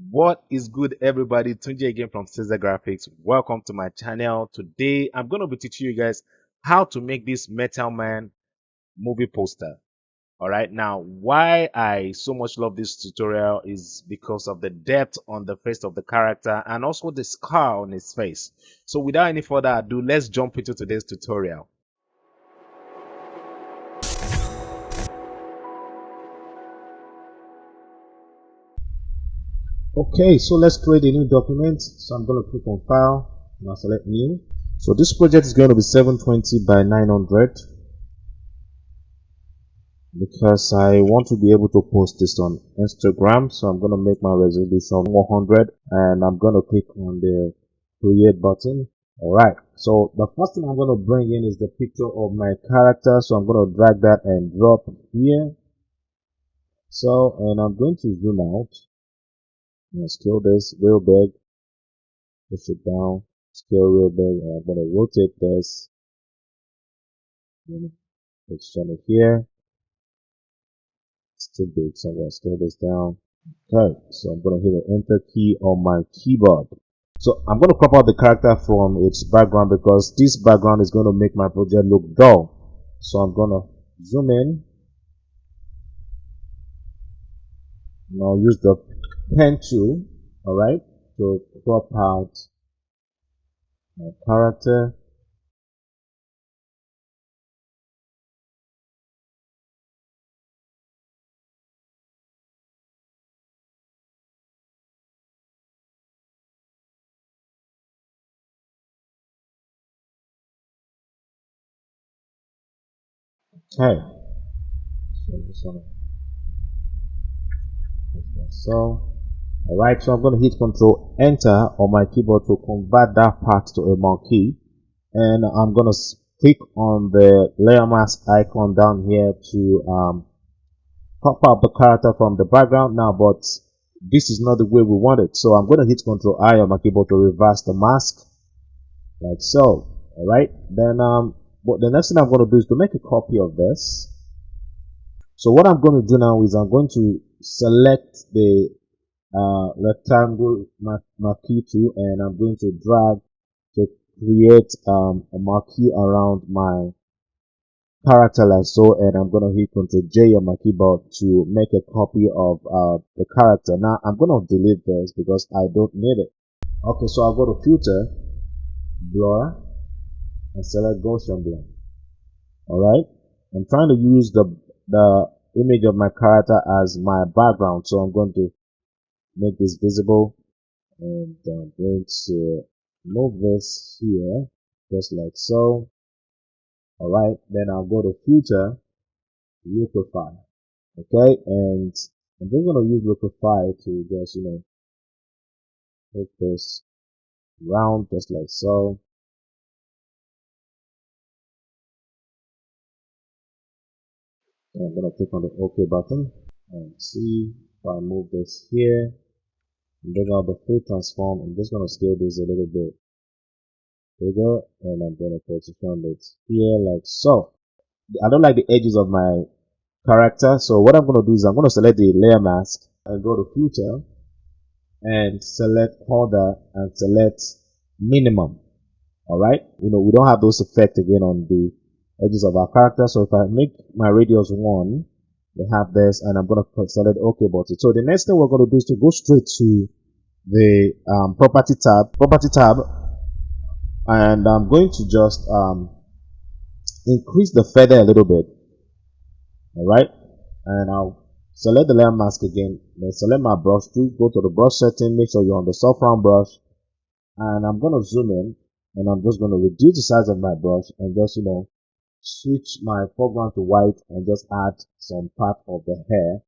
What is good, everybody? Tunji again from Ceasar Graphics. Welcome to my channel. Today I'm going to be teaching you guys how to make this Metal Man movie poster. All right, now why I so much love this tutorial is because of the depth on the face of the character and also the scar on his face. So without any further ado, let's jump into today's tutorial. Okay, so let's create a new document. So I'm going to click on File and I'll select New. So this project is going to be 720 by 900 because I want to be able to post this on Instagram. So I'm going to make my resolution 100 and I'm going to click on the Create button. Alright, so the first thing I'm going to bring in is the picture of my character. So I'm going to drag that and drop here. So, and I'm going to zoom out and scale this real big. Push it down, scale real big, and I'm going to rotate this. Position it here. It's too big, so I'm going to scale this down. Okay, so I'm going to hit the enter key on my keyboard. So I'm going to crop out the character from its background because this background is going to make my project look dull. So I'm going to zoom in. And I'll use the pen tool, alright, to crop out my character. Okay, so alright, so I'm going to hit Control Enter on my keyboard to convert that part to a marquee, and I'm going to click on the layer mask icon down here to pop out the character from the background now, but this is not the way we want it. So I'm going to hit Control I on my keyboard to reverse the mask, like so. Alright, then but the next thing I'm going to do is to make a copy of this. So what I'm going to do now is I'm going to select the rectangle marquee tool and I'm going to drag to create a marquee around my character like so, and I'm going to hit Ctrl J on my keyboard to make a copy of the character. Now I'm going to delete this because I don't need it. Okay, so I'll go to Filter, Blur, and select Gaussian Blur. Alright, I'm trying to use the image of my character as my background, so I'm going to make this visible, and I'm going to move this here just like so. Alright, then I'll go to Filter, Liquify. Okay, and I'm just going to use Liquify to just make this round just like so. And I'm going to click on the OK button and see if I move this here and bring out the free transform. I'm just going to scale this a little bit bigger, and I'm going to position it here like so. I don't like the edges of my character, so what I'm going to do is I'm going to select the layer mask and go to Filter and select Order and select Minimum. Alright, we don't have those effects again on the edges of our character. So if I make my radius 1, we have this, and I'm going to select OK button. So the next thing we're going to do is to go straight to the property tab, and I'm going to just increase the feather a little bit. Alright, and I'll select the layer mask again, then select my brush tool, go to the brush setting, make sure you're on the soft round brush, and I'm going to zoom in, and I'm just going to reduce the size of my brush and just switch my foreground to white and just add some part of the hair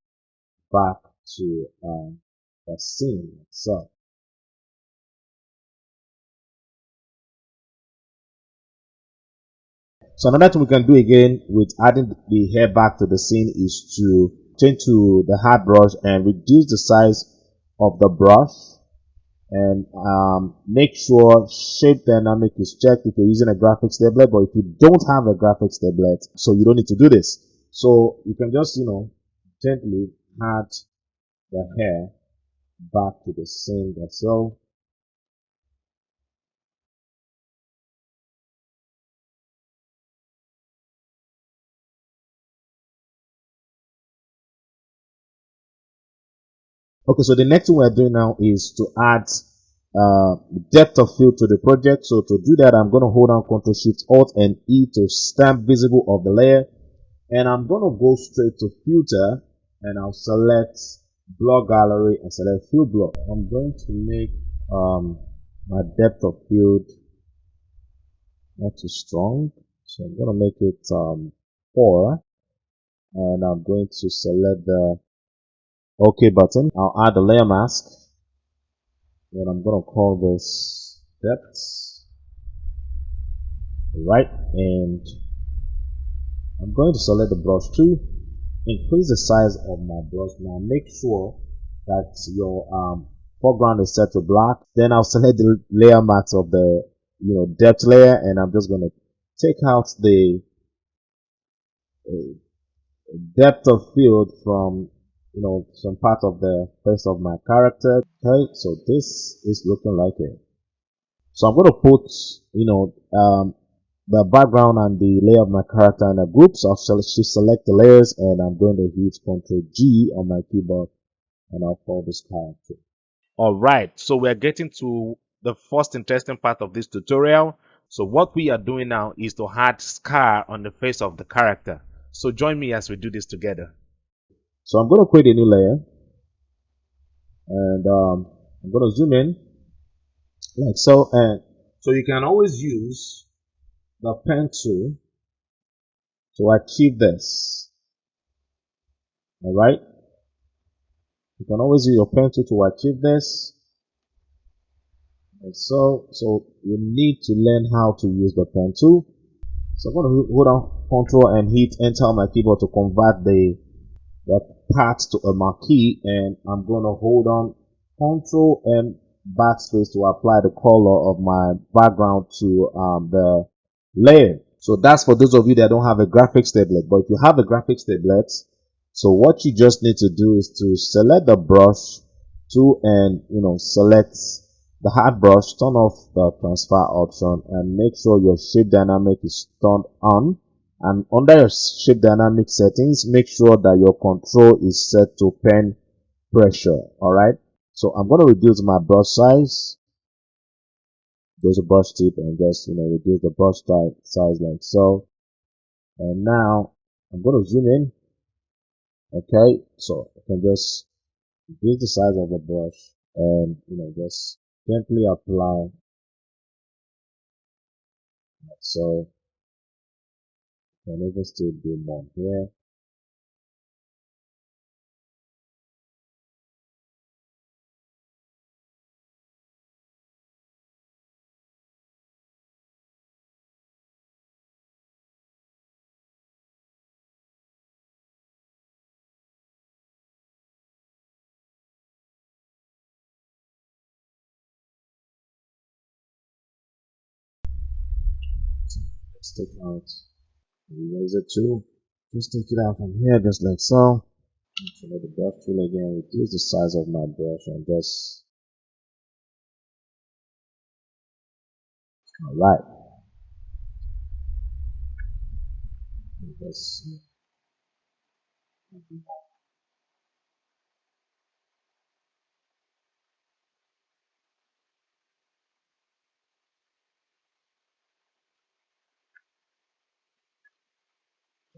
back to the scene itself. So another thing we can do again with adding the hair back to the scene is to change to the hard brush and reduce the size of the brush, and make sure shape dynamic is checked if you're using a graphics tablet. But if you don't have a graphics tablet, so you don't need to do this. So you can just gently add the hair back to the same vessel. Okay, so the next thing we're doing now is to add depth of field to the project. So to do that, I'm going to hold down Ctrl Shift Alt and E to stamp visible of the layer, and I'm going to go straight to filter, and I'll select blur gallery and select field blur. I'm going to make my depth of field not too strong, so I'm going to make it 4, and I'm going to select the OK button. I'll add the layer mask, and I'm going to call this depth, right? And I'm going to select the brush tool, increase the size of my brush. Now make sure that your foreground is set to black. Then I'll select the layer mask of the depth layer, and I'm just going to take out the depth of field from some part of the face of my character. Okay, so this is looking like it. So I'm going to put the background and the layer of my character in a group. So I'll select the layers, and I'm going to hit Ctrl G on my keyboard, and I'll call this character. All right, so we're getting to the first interesting part of this tutorial. So what we are doing now is to add scar on the face of the character. So join me as we do this together. So I'm going to create a new layer, and I'm going to zoom in like so. And so you can always use the pen tool to achieve this. All right, you can always use your pen tool to achieve this. And so you need to learn how to use the pen tool. So I'm going to hold on Control and hit Enter on my keyboard to convert the part to a marquee, and I'm going to hold on Control and backspace to apply the color of my background to the layer. So that's for those of you that don't have a graphics tablet. But if you have a graphics tablet, so what you just need to do is to select the brush tool and select the hard brush, turn off the transfer option, and make sure your shape dynamic is turned on. And under your shape dynamic settings, make sure that your control is set to pen pressure. All right, so I'm going to reduce my brush size. There's a brush tip, and just reduce the brush size like so. And now I'm going to zoom in. Okay, so I can just reduce the size of the brush, and just gently apply like so. Can even still do more here. Let's take out the eraser tool. Just take it out from here, just like so. Select the brush tool again, reduce the size of my brush, and just alright.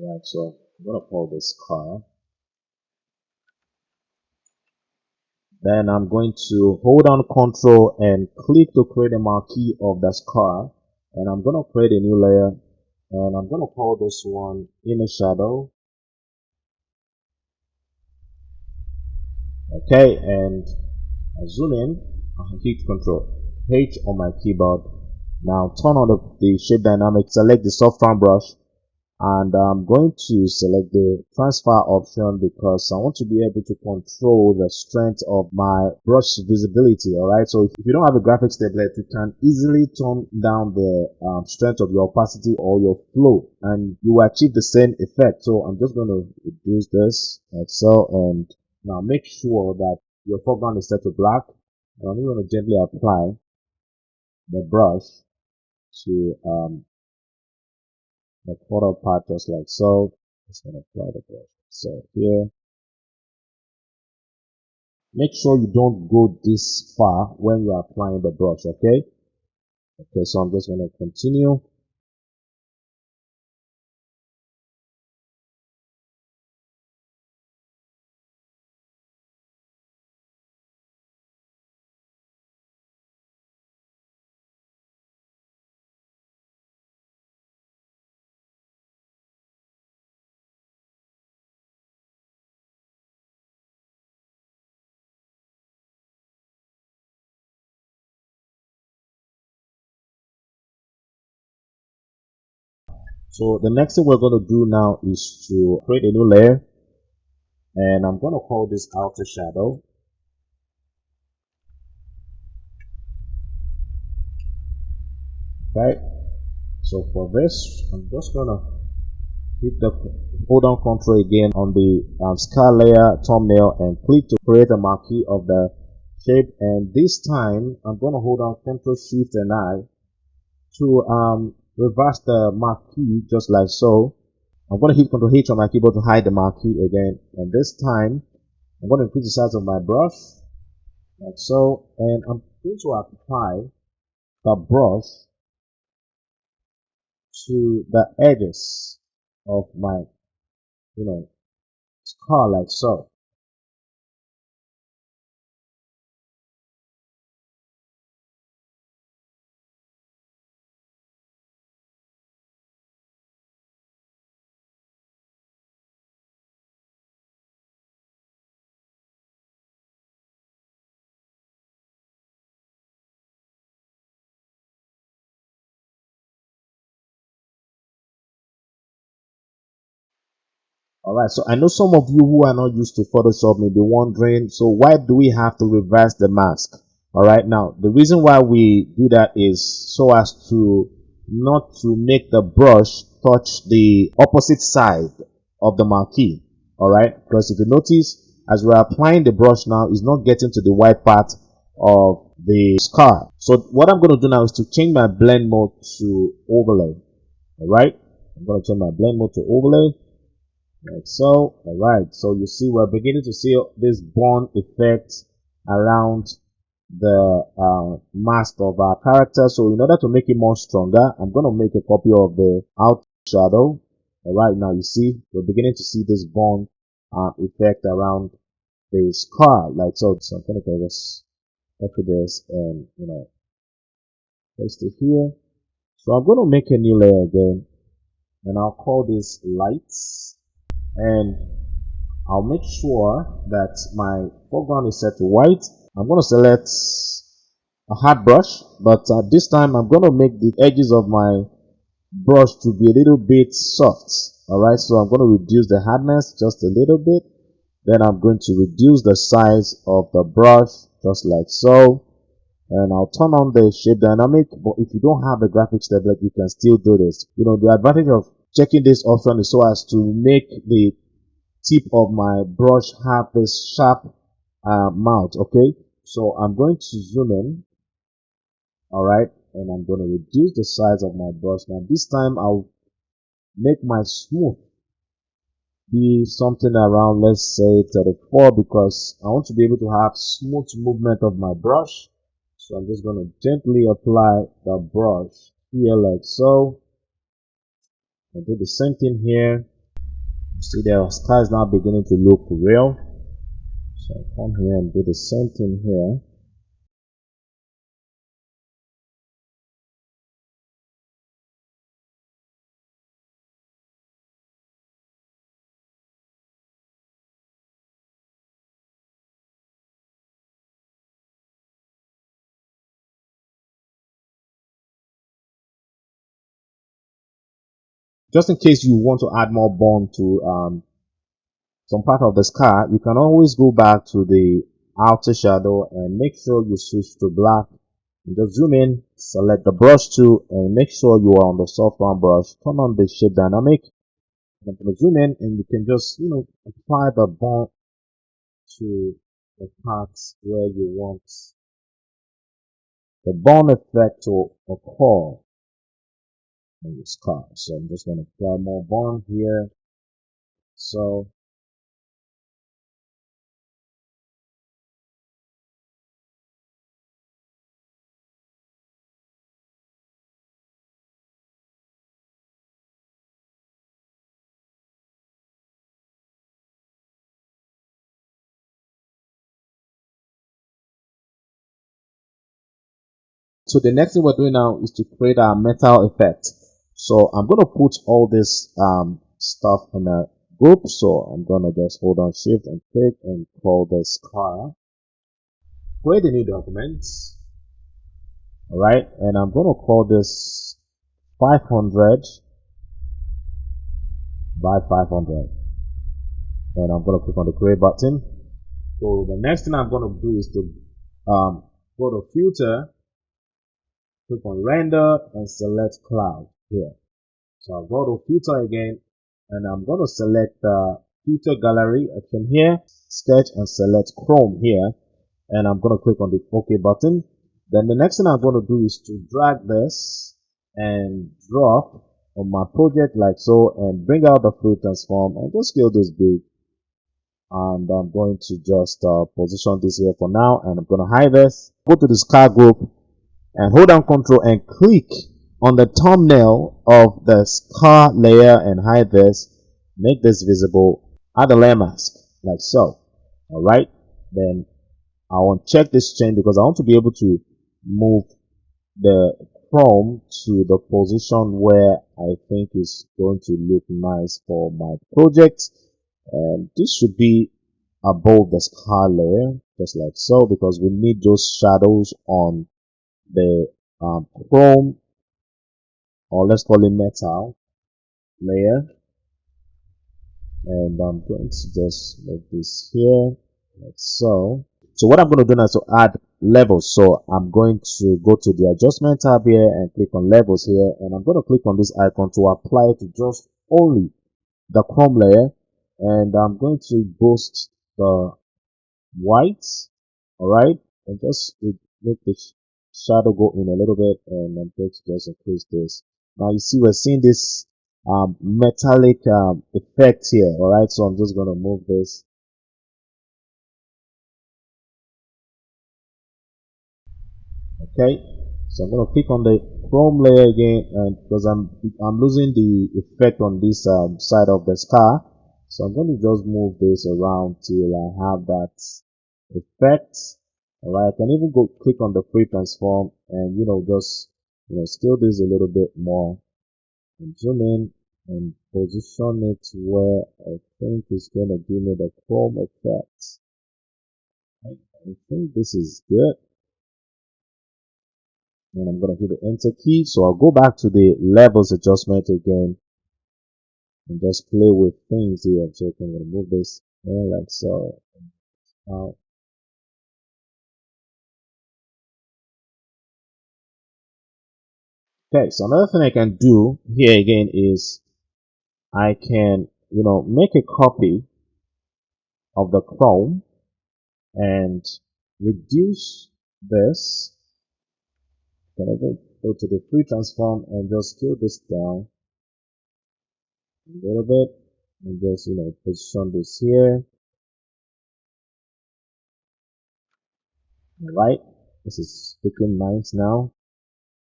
Right, so I'm gonna call this car. Then I'm going to hold on Control and click to create a marquee of this car. And I'm gonna create a new layer, and I'm gonna call this one inner shadow. Okay, and I zoom in, I hit Control H on my keyboard. Now turn on the shape dynamic, select the soft round brush, and I'm going to select the transfer option because I want to be able to control the strength of my brush visibility. Alright, so if you don't have a graphics tablet, you can easily turn down the strength of your opacity or your flow, and you will achieve the same effect. So I'm just going to reduce this like so, and now make sure that your foreground is set to black. And I'm going to gently apply the brush to the corner part just like so. Just going to apply the brush. So here, make sure you don't go this far when you're applying the brush, okay? Okay, so I'm just going to continue. So the next thing we're going to do now is to create a new layer, and I'm going to call this outer shadow. Okay, so for this, I'm just going to hit the hold down control again on the scar layer thumbnail and click to create a marquee of the shape. And this time I'm going to hold down Ctrl Shift and I to reverse the marquee just like so. I'm going to hit Ctrl H on my keyboard to hide the marquee again, and this time I'm going to increase the size of my brush like so, and I'm going to apply the brush to the edges of my scar like so. All right, so I know some of you who are not used to Photoshop may be wondering, so why do we have to reverse the mask? All right, now the reason why we do that is so as to not to make the brush touch the opposite side of the marquee. All right, because if you notice, as we're applying the brush now, it's not getting to the white part of the scar. So what I'm going to do now is to change my blend mode to overlay. All right, I'm going to change my blend mode to overlay. Like so. All right, so you see we're beginning to see this bond effect around the mask of our character. So in order to make it more stronger, I'm going to make a copy of the out shadow. All right, now you see we're beginning to see this bond effect around the scar like so. So I'm going to just copy this and paste it here. So I'm going to make a new layer again, and I'll call this lights, and I'll make sure that my foreground is set to white. I'm going to select a hard brush, but this time I'm going to make the edges of my brush to be a little bit soft. Alright, so I'm going to reduce the hardness just a little bit. Then I'm going to reduce the size of the brush just like so. And I'll turn on the shape dynamic, but if you don't have the graphics tablet, you can still do this. The advantage of checking this option is so as to make the tip of my brush have this sharp mouth. Okay, so I'm going to zoom in. All right, and I'm going to reduce the size of my brush. Now this time I'll make my smooth be something around, let's say 34, because I want to be able to have smooth movement of my brush. So I'm just going to gently apply the brush here like so. I'll do the same thing here. See, the sky is now beginning to look real. So I come here and do the same thing here. Just in case you want to add more bond to some part of the scar, you can always go back to the outer shadow and make sure you switch to black. And just zoom in, select the brush tool, and make sure you are on the soft round brush. Turn on the shape dynamic. I'm going to zoom in, and you can just apply the bond to the parts where you want the bond effect to occur in this car. So I'm just going to apply more bond here. So the next thing we're doing now is to create our metal effect. So I'm going to put all this stuff in a group. So I'm going to just hold on shift and click and call this car. Create a new document. All right. And I'm going to call this 500 by 500. And I'm going to click on the create button. So the next thing I'm going to do is to go to filter, click on render and select cloud here. So I'll go to filter again and I'm going to select the filter gallery option here, sketch and select chrome here. And I'm going to click on the OK button. Then the next thing I'm going to do is to drag this and drop on my project like so and bring out the free transform and just scale this big. And I'm going to just position this here for now and I'm going to hide this. Go to this car group and hold down Control and click on the thumbnail of the car layer and hide this. Make this visible. Add a layer mask like so. All right. Then I want to check this chain because I want to be able to move the chrome to the position where I think is going to look nice for my project. And this should be above the scar layer, just like so, because we need those shadows on the chrome, or let's call it metal layer. And I'm going to just make this here like so. So what I'm going to do now is to add levels. So I'm going to go to the adjustment tab here and click on levels here, and I'm going to click on this icon to apply it to just only the chrome layer, and I'm going to boost the white, all right, and just make the shadow go in a little bit, and I'm going to just increase this. Now you see we're seeing this metallic effect here, all right. So I'm just going to move this. Okay, so I'm going to click on the chrome layer again, and because I'm losing the effect on this side of the scar, so I'm going to just move this around till I have that effect. All right, I can even go click on the free transform and just scale this a little bit more and zoom in and position it where I think it's going to give me the chrome effect. I think this is good. And I'm going to hit the enter key. So I'll go back to the levels adjustment again and just play with things here. So I'm going to move this in like so. Out. Okay, so another thing I can do here again is I can, make a copy of the chrome and reduce this. Can I go to the free transform and just scale this down a little bit and just, position this here. All right, this is looking nice now.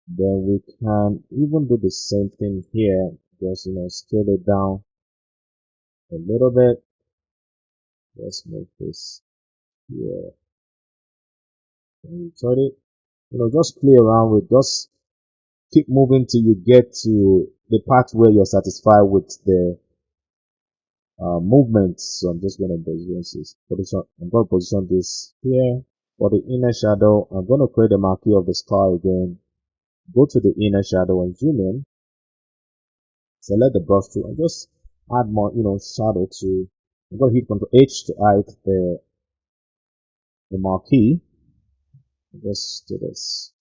Then we can even do the same thing here, just scale it down a little bit. Let's make this here and insert it. Just play around with, just keep moving till you get to the part where you're satisfied with the movement. So I'm just going to position. I'm going to position this here for the inner shadow. I'm going to create a marquee of the star again. Go to the inner shadow and zoom in. Select the brush tool and just add more, shadow to. I'm going to hit Ctrl H to hide the marquee. Just do this.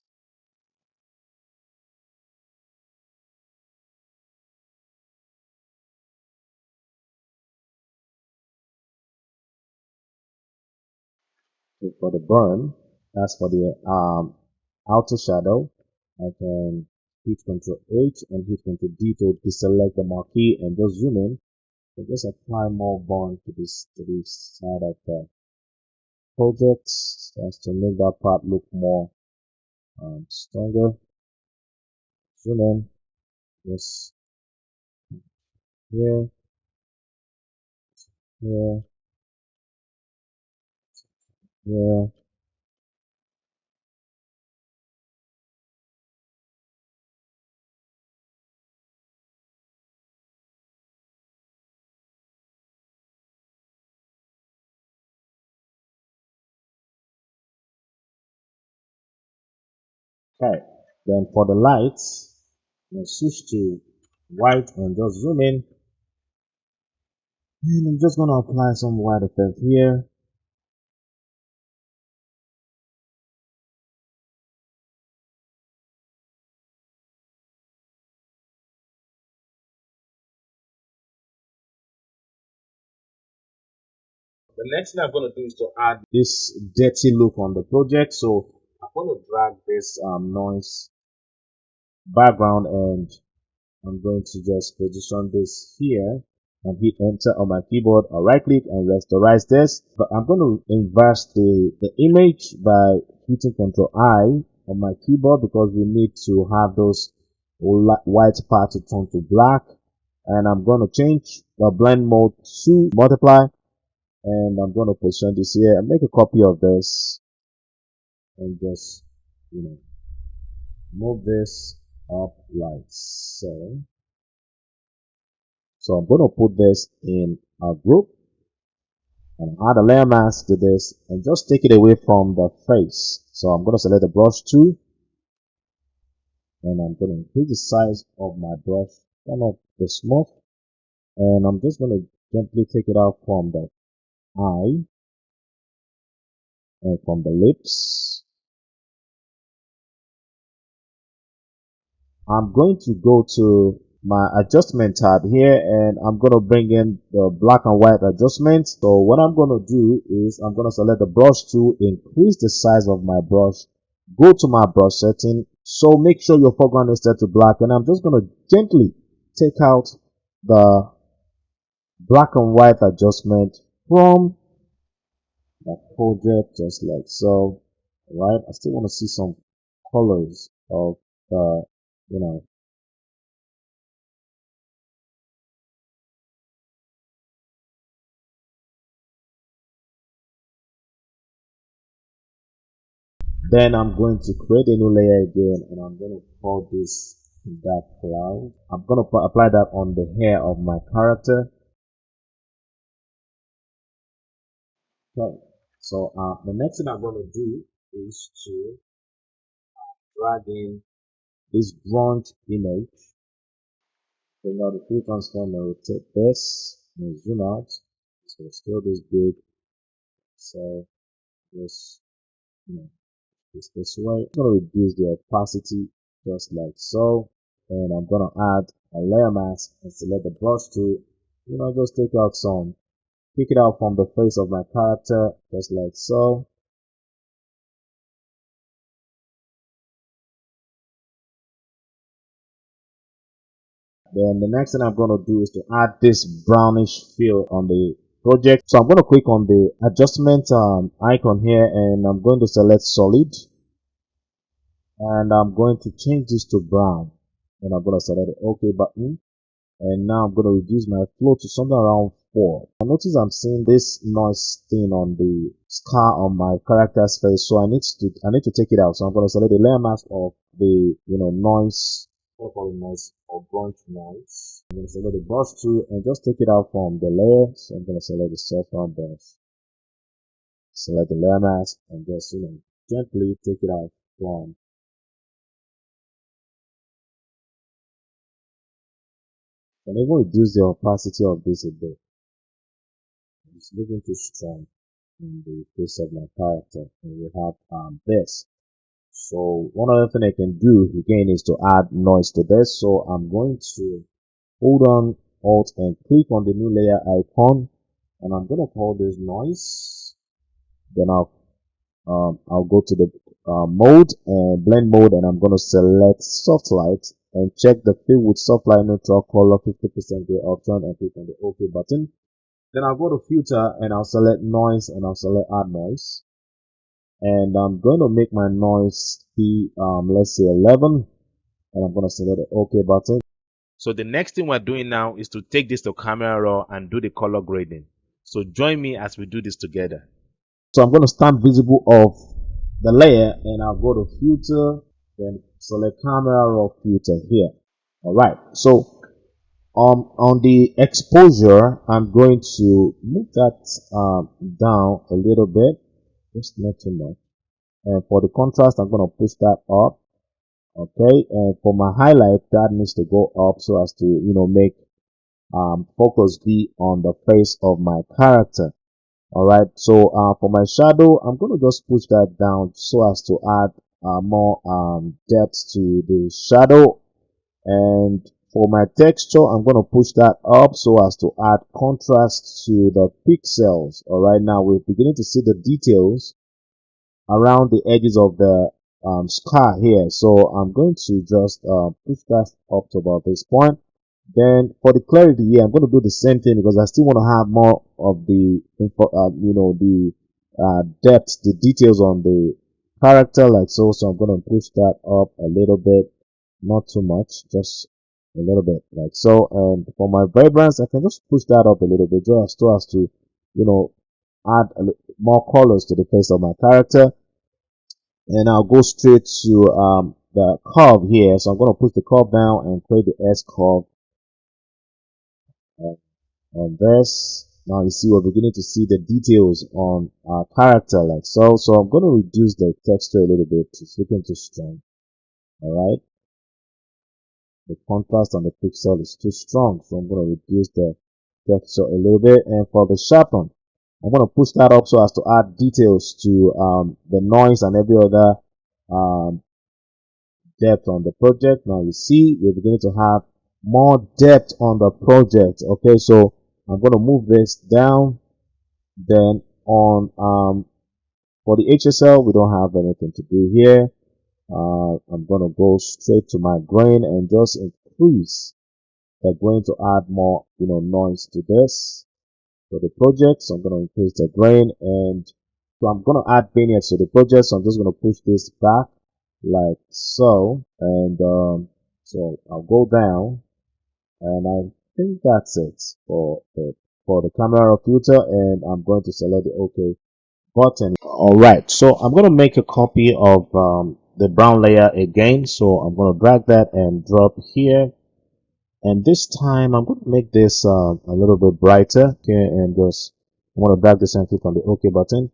for the burn. As for the outer shadow, I can hit Control H and hit Control D to deselect the marquee and just zoom in. So just apply more burn to this side of the project as to make that part look more stronger. Zoom in, just here, here, here. Okay. Then for the lights, switch to white and just zoom in. And I'm just gonna apply some white effect here. The next thing I'm going to do is to add this dirty look on the project. So I'm going to drag this noise background and I'm going to just position this here and hit enter on my keyboard or right click and rasterize this. But I'm going to invert the image by hitting Ctrl I on my keyboard because we need to have those white parts to turn to black. And I'm going to change the blend mode to multiply. And I'm going to position this here and make a copy of this and just, move this up like so. So I'm going to put this in a group and add a layer mask to this and just take it away from the face. So I'm going to select the brush tool and I'm going to increase the size of my brush, turn off the smoke, and I'm just going to gently take it out from the eye and from the lips. I'm going to go to my adjustment tab here and I'm going to bring in the black and white adjustment. So what I'm going to do is I'm going to select the brush tool, increase the size of my brush, go to my brush setting. So make sure your foreground is set to black and I'm just going to gently take out the black and white adjustment from the project just like so. Right, I still want to see some colors of the, you know, then I'm going to create a new layer again and I'm going to call this dark cloud. I'm going to apply that on the hair of my character. Okay, so the next thing I'm going to do is to drag in this bronze image. Bring out the free transform and rotate this and zoom out. So still this big. So just, this way. I'm going to reduce the opacity just like so. And I'm going to add a layer mask and select the brush tool. Just take out some, pick it out from the face of my character just like so. Then the next thing I'm going to do is to add this brownish feel on the project. So I'm going to click on the adjustment icon here and I'm going to select solid and I'm going to change this to brown and I'm going to select the OK button. And now I'm going to reduce my flow to something around 4. I notice I'm seeing this noise thing on the scar on my character's face, so I need to take it out. So I'm going to select the layer mask of the noise, what call it, noise or brush noise. I'm going to select the brush tool and just take it out from the layer. So I'm going to select the soft brush, select the layer mask, and just gently take it out from, and even reduce the opacity of this a bit. It's looking too strong in the face of my character, and we have this. So one other thing I can do again is to add noise to this. So I'm going to hold on Alt and click on the new layer icon and I'm going to call this noise. Then I'll I'll go to the mode and blend mode, and I'm going to select soft light and check the fill with soft light neutral color 50% gray option and click on the OK button. Then I'll go to filter and I'll select noise and I'll select add noise. And I'm going to make my noise be, let's say 11, and I'm going to select the OK button. So the next thing we're doing now is to take this to Camera Raw and do the color grading. So join me as we do this together. So I'm going to stamp visible of the layer and I'll go to filter, then select Camera Raw filter here. All right. So on the exposure, I'm going to move that down a little bit, just not too much. And for the contrast, I'm going to push that up. Okay. And for my highlight, that needs to go up so as to, make focus be on the face of my character. All right. So for my shadow, I'm going to just push that down so as to add more depth to the shadow. And for my texture, I'm going to push that up so as to add contrast to the pixels. All right. Now we're beginning to see the details around the edges of the scar here. So I'm going to just push that up to about this point. Then for the clarity here, I'm going to do the same thing because I still want to have more of the the depth, the details on the character like so. So I'm going to push that up a little bit, not too much, just a little bit like so. And for my vibrance, I can just push that up a little bit just so as to, add more colors to the face of my character. And I'll go straight to the curve here. So I'm going to push the curve down and create the S curve on this. Now you see we're beginning to see the details on our character like so. So I'm going to reduce the texture a little bit. It's looking too strong. All right. The contrast on the pixel is too strong. So I'm going to reduce the texture a little bit. And for the sharpen, I'm going to push that up so as to add details to the noise and every other um, depth on the project. Now you see we're beginning to have more depth on the project. Okay, so I'm going to move this down. Then on for the HSL, we don't have anything to do here. I'm going to go straight to my grain and just increase the grain to add more noise to this for the project. So I'm going to increase the grain, and so I'm going to add vignettes to the project. So I'm just going to push this back like so, and so I'll go down, and I think that's it for the camera filter, and I'm going to select the OK button. All right, so I'm going to make a copy of the brown layer again. So I'm going to drag that and drop here, and this time I'm going to make this a little bit brighter. Okay, and just I'm going to drag this and click on the OK button,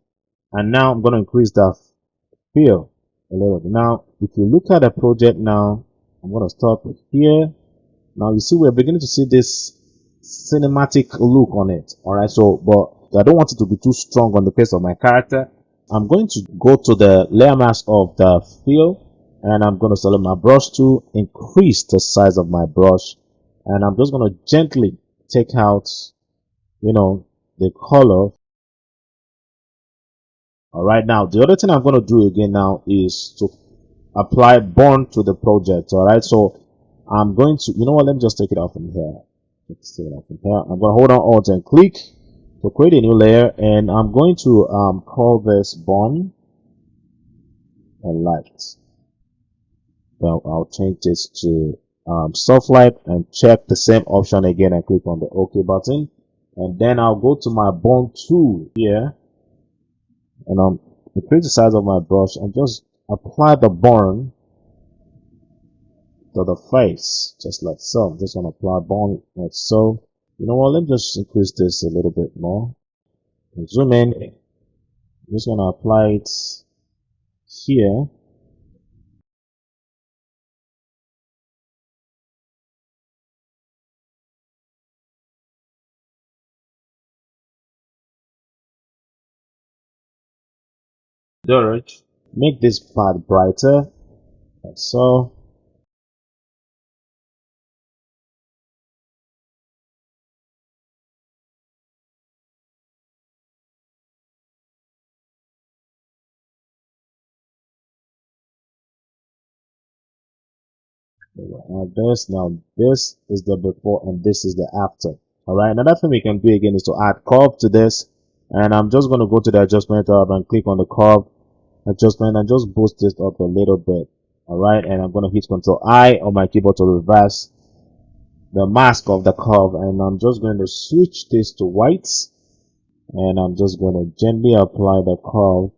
and now I'm going to increase the fill a little bit. Now if you look at the project now, I'm going to stop it here. Now you see we're beginning to see this cinematic look on it. All right, so but I don't want it to be too strong on the face of my character. I'm going to go to the layer mask of the fill, and I'm going to select my brush tool, increase the size of my brush, and I'm just going to gently take out the color. All right, now the other thing I'm going to do again now is to apply burn to the project. All right, so I'm going to, let me just take it off from here. Let's take it off from here. I'm going to hold on alt and click to create a new layer, and I'm going to call this burn and light. Now I'll change this to soft light and check the same option again and click on the OK button, and then I'll go to my burn tool here, and increase the size of my brush and just apply the burn to the face, just like so. I'm just going to apply burn like so. You know what, let me just increase this a little bit more and zoom in. I'm just going to apply it here. Alright, make this part brighter like so. This now, this is the before and this is the after. All right, another thing we can do again is to add curve to this, and I'm just going to go to the adjustment tab and click on the curve adjustment and just boost this up a little bit. All right, and I'm going to hit Control I on my keyboard to reverse the mask of the curve, and I'm just going to switch this to white, and I'm just going to gently apply the curve.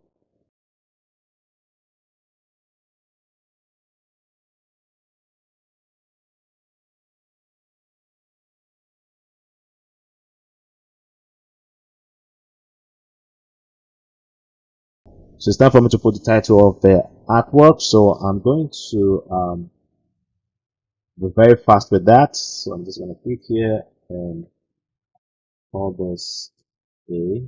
So it's time for me to put the title of the artwork, so I'm going to be very fast with that. So I'm just going to click here and call this A.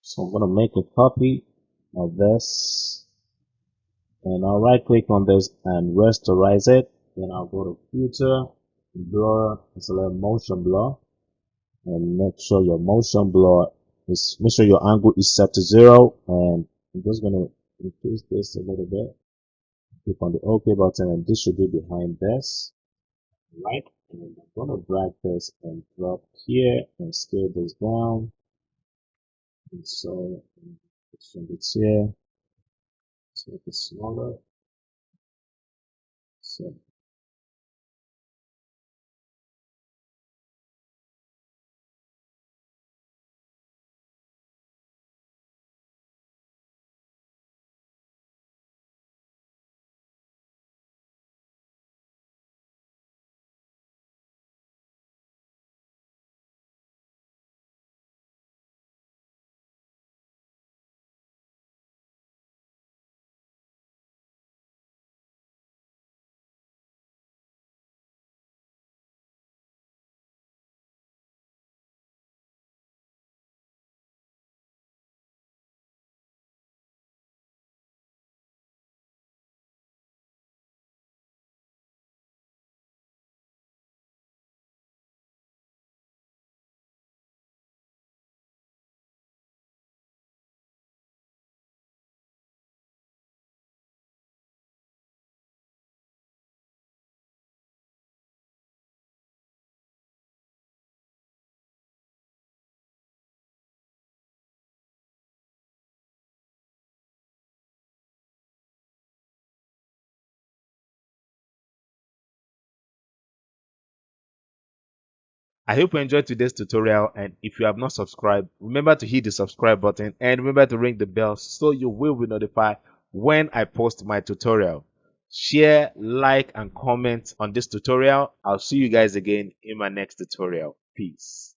So I'm going to make a copy of this, and I'll right click on this and rasterize it. Then I'll go to filter, blur, and select motion blur, and make sure your motion blur is, make sure your angle is set to 0, and I'm just going to increase this a little bit. Click on the OK button, and this should be behind this, right? And I'm going to drag this and drop here and scale this down. And so it's here, let's make it smaller. So I hope you enjoyed today's tutorial, and if you have not subscribed, remember to hit the subscribe button and remember to ring the bell so you will be notified when I post my tutorial. Share, like, and comment on this tutorial. I'll see you guys again in my next tutorial. Peace.